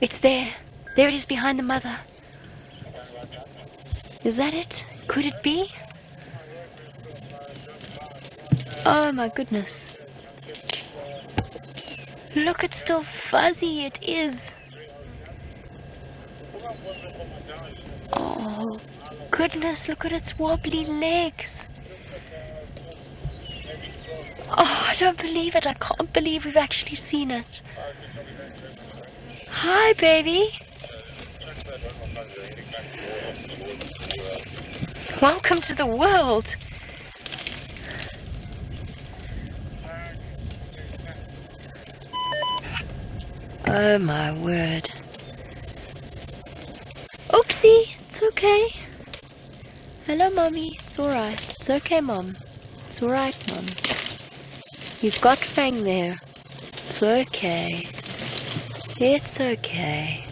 It's there. There it is behind the mother. Is that it? Could it be? Oh my goodness. Look, it's still fuzzy. It is. Oh goodness, look at its wobbly legs. Oh, I don't believe it. I can't believe we've actually seen it. Hi, baby. Welcome to the world. Oh my word. Oopsie, it's okay. Hello, Mommy. It's alright. It's okay, Mom. It's alright, Mom. You've got Fang there. It's okay. It's okay.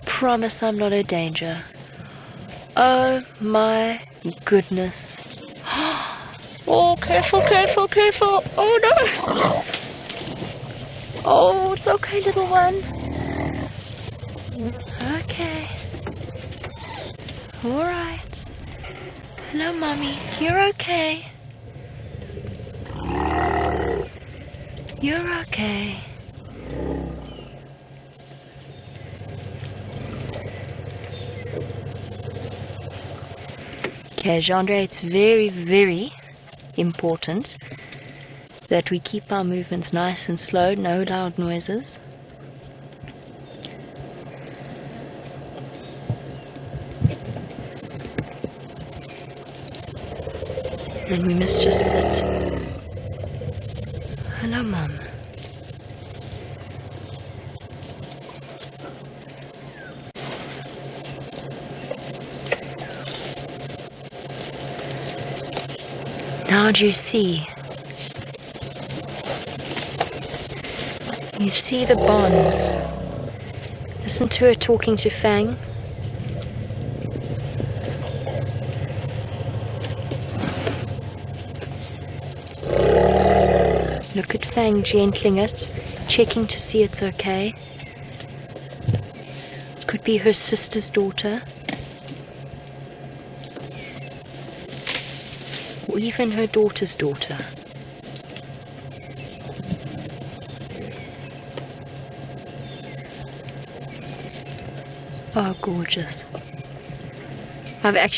Promise I'm not a danger. Oh my goodness. Oh, careful, careful, careful. Oh no. Oh, it's okay, little one. Okay. Alright. Hello, Mommy. You're okay. You're okay. Okay, Gendre, it's very, very important that we keep our movements nice and slow, no loud noises. And we must just sit. Hello, Mom. Now do you see? You see the bonds. Listen to her talking to Fang. Look at Fang gentling it, checking to see it's okay. It could be her sister's daughter. Or even her daughter's daughter. Oh, gorgeous. I've got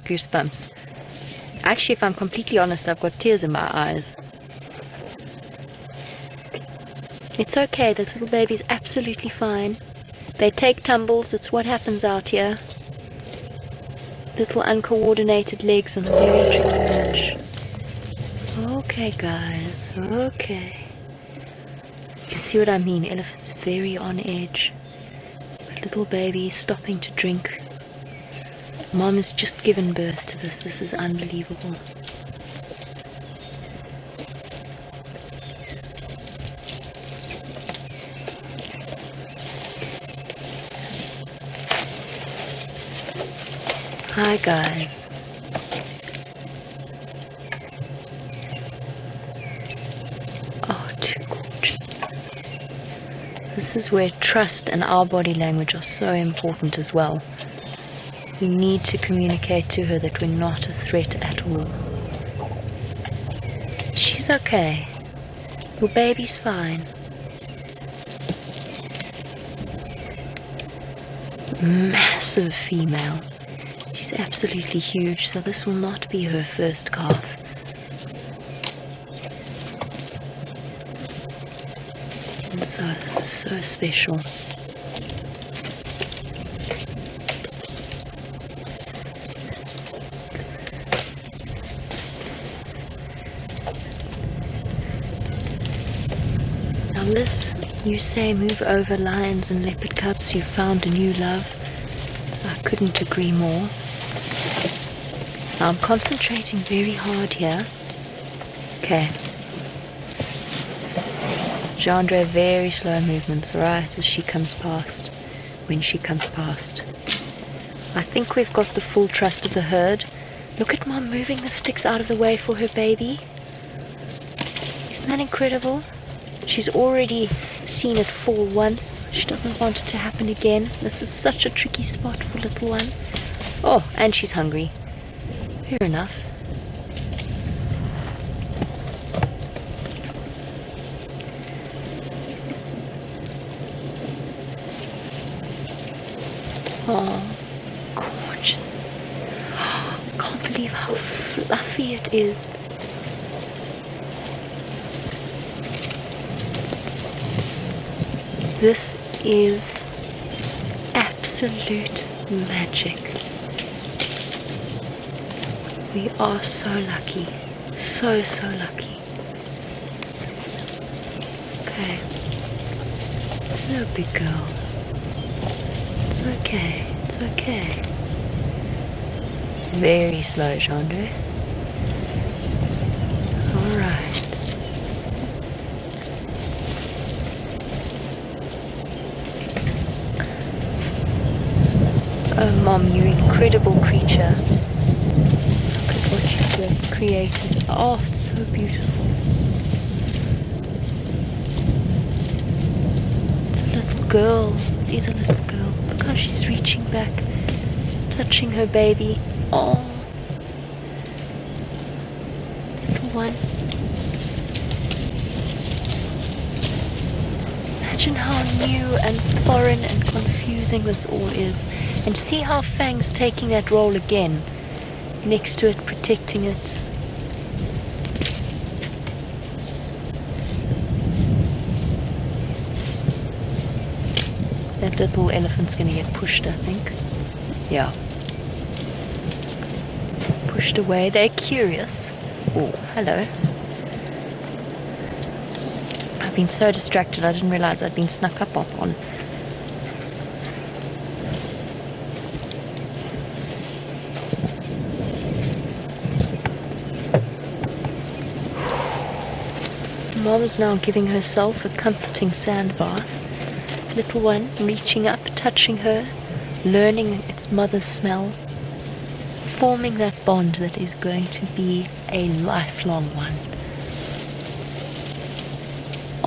goosebumps. Actually, if I'm completely honest, I've got tears in my eyes. It's okay, this little baby's absolutely fine. They take tumbles, it's what happens out here. Little uncoordinated legs on a very tricky perch. Okay, guys, okay. You can see what I mean, elephant's very on edge. Little baby stopping to drink. Mom has just given birth to this. This is unbelievable. Hi, guys. Oh, too gorgeous. This is where trust and our body language are so important as well. We need to communicate to her that we're not a threat at all. She's okay. Your baby's fine. Massive female. She's absolutely huge, so this will not be her first calf. And so this is so special. Now Liz, you say move over lions and leopard cubs, you found a new love. I couldn't agree more. Now I'm concentrating very hard here. Okay. Gendre, very slow movements, alright, as she comes past. When she comes past. I think we've got the full trust of the herd. Look at Mom moving the sticks out of the way for her baby. Isn't that incredible? She's already seen it fall once. She doesn't want it to happen again. This is such a tricky spot for little one. Oh, and she's hungry. Fair enough. Oh, gorgeous. Can't believe how fluffy it is. This is absolute magic. We are so lucky. So lucky. Okay. Hello, big girl. It's okay. It's okay. Very slow, Chandra. Alright. Oh, Mom, you incredible creature. Look at what you've created. Oh, it's so beautiful. It's a little girl. It is a little girl. Look how she's reaching back, touching her baby. Oh, little one. Imagine how new and foreign and confusing this all is. And see how Fang's taking that role again, next to it, protecting it. That little elephant's gonna get pushed, I think. Yeah. Pushed away. They're curious. Oh, hello. I've been so distracted I didn't realize I'd been snuck up on. Mom's now giving herself a comforting sand bath. Little one reaching up, touching her, learning its mother's smell, forming that bond that is going to be a lifelong one.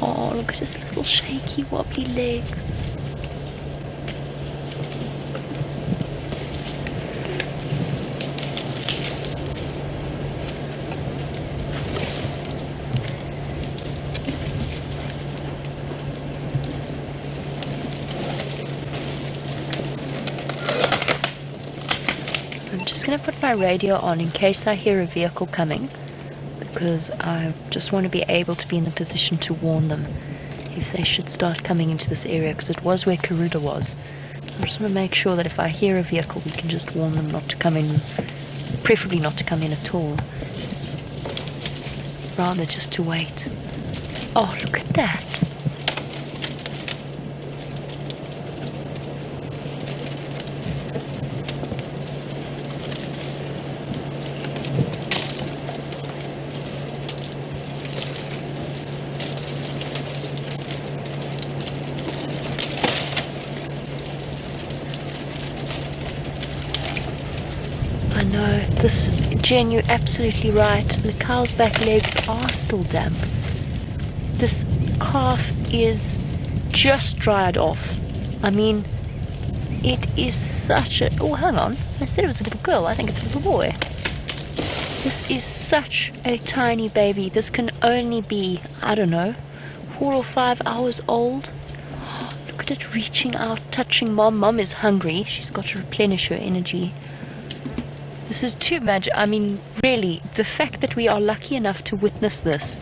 Oh, look at his little shaky, wobbly legs. I'm just going to put my radio on in case I hear a vehicle coming, because I just want to be able to be in the position to warn them if they should start coming into this area, because it was where Karuda was. So I just want to make sure that if I hear a vehicle, we can just warn them not to come in, preferably not to come in at all, rather just to wait. Oh, look at that. No, this, Jen, you're absolutely right. The cow's back legs are still damp. This calf is just dried off. I mean, it is such a... Oh, hang on. I said it was a little girl. I think it's a little boy. This is such a tiny baby. This can only be, I don't know, 4 or 5 hours old. Look at it reaching out, touching Mom. Mom is hungry. She's got to replenish her energy. This is too much. I mean, really, the fact that we are lucky enough to witness this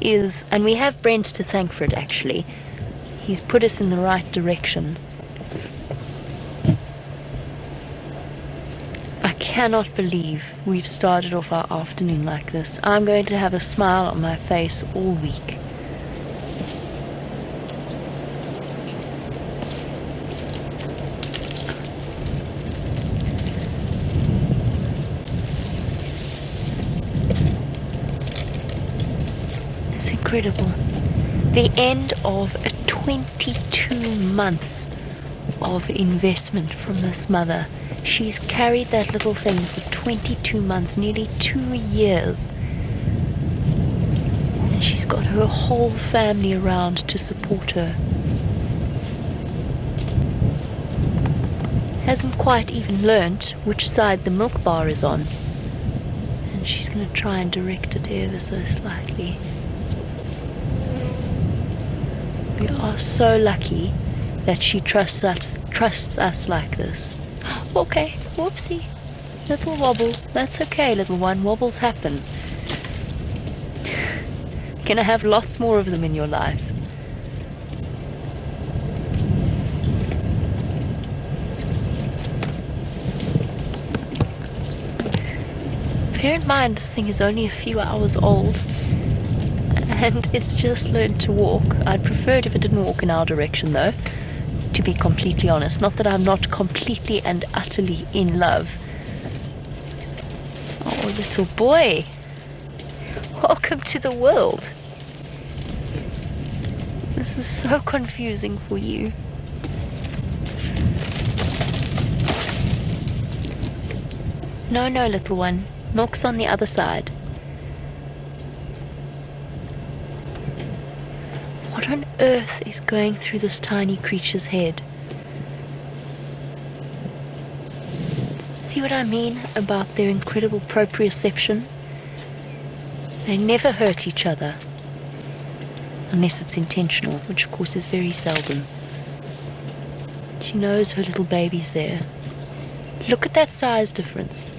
is, and we have Brent to thank for it, actually. He's put us in the right direction. I cannot believe we've started off our afternoon like this. I'm going to have a smile on my face all week. Incredible. The end of 22 months of investment from this mother. She's carried that little thing for 22 months, nearly 2 years. And she's got her whole family around to support her. Hasn't quite even learnt which side the milk bar is on. And she's going to try and direct it ever so slightly. We are so lucky that she trusts us like this. Okay, whoopsie. Little wobble. That's okay, little one. Wobbles happen. Gonna have lots more of them in your life. Bear in mind, this thing is only a few hours old. And it's just learned to walk. I'd prefer it if it didn't walk in our direction, though, to be completely honest. Not that I'm not completely and utterly in love. Oh, little boy. Welcome to the world. This is so confusing for you. No, little one. Milk's on the other side. What on earth is going through this tiny creature's head? See what I mean about their incredible proprioception? They never hurt each other. Unless it's intentional, which of course is very seldom. She knows her little baby's there. Look at that size difference.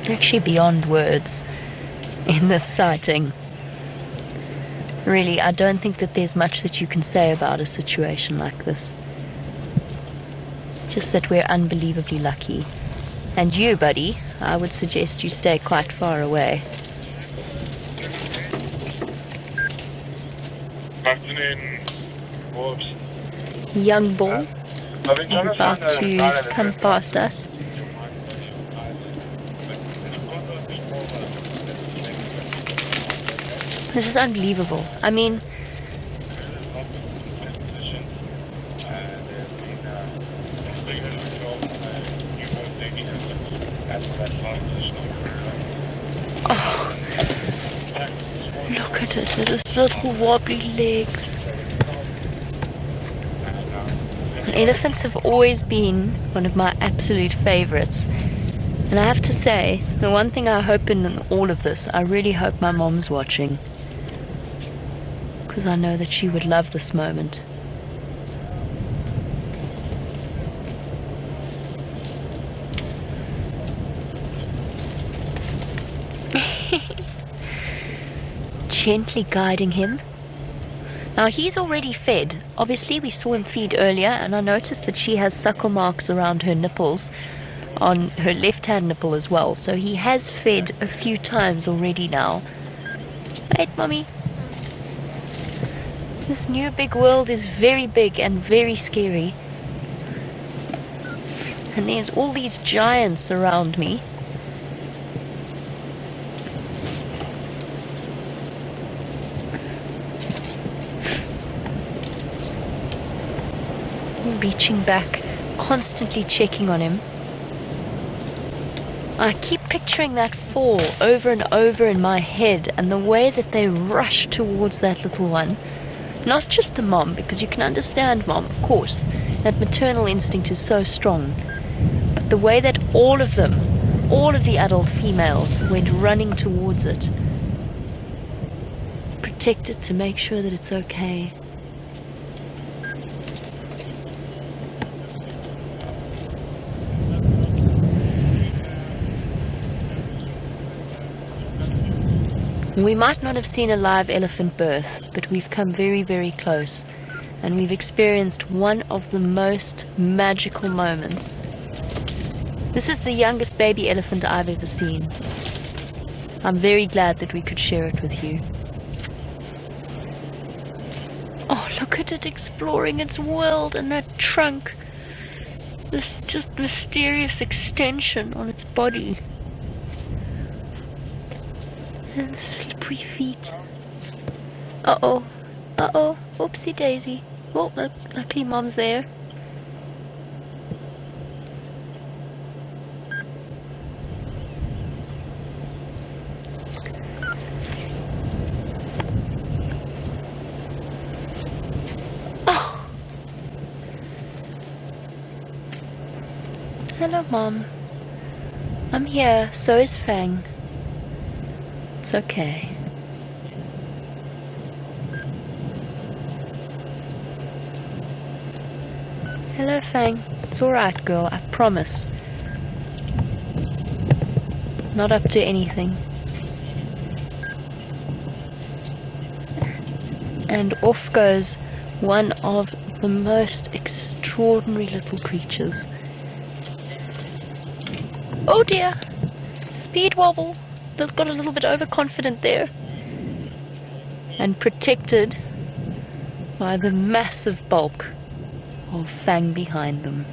Actually beyond words in this sighting. Really, I don't think that there's much that you can say about a situation like this. Just that we're unbelievably lucky. And you, buddy, I would suggest you stay quite far away. Afternoon, Wolves. Young bull is about to come past us. This is unbelievable. I mean, oh, look at it with its little wobbly legs. Elephants have always been one of my absolute favorites. And I have to say, the one thing I hope in all of this, I really hope my mom's watching. Because I know that she would love this moment. Gently guiding him. Now he's already fed. Obviously we saw him feed earlier, and I noticed that she has suckle marks around her nipples, on her left-hand nipple as well. So he has fed a few times already now. Right, Mommy? This new big world is very big and very scary. And there's all these giants around me. Reaching back, constantly checking on him. I keep picturing that fall over and over in my head, and the way that they rush towards that little one. Not just the mom, because you can understand mom, of course. That maternal instinct is so strong. But the way that all of them, all of the adult females, went running towards it. Protect it, to make sure that it's okay. We might not have seen a live elephant birth, but we've come very, very close, and we've experienced one of the most magical moments. This is the youngest baby elephant I've ever seen. I'm very glad that we could share it with you. Oh, look at it exploring its world, and that trunk. This just mysterious extension on its body. And slippery feet. Uh-oh. Uh-oh. Oopsie daisy. Oh, luckily Mom's there. Oh. Hello, Mom. I'm here. So is Fang. It's okay. Hello, Fang. It's alright, girl. I promise. Not up to anything. And off goes one of the most extraordinary little creatures. Oh dear! Speed wobble! They've got a little bit overconfident there. And protected by the massive bulk of Fang behind them.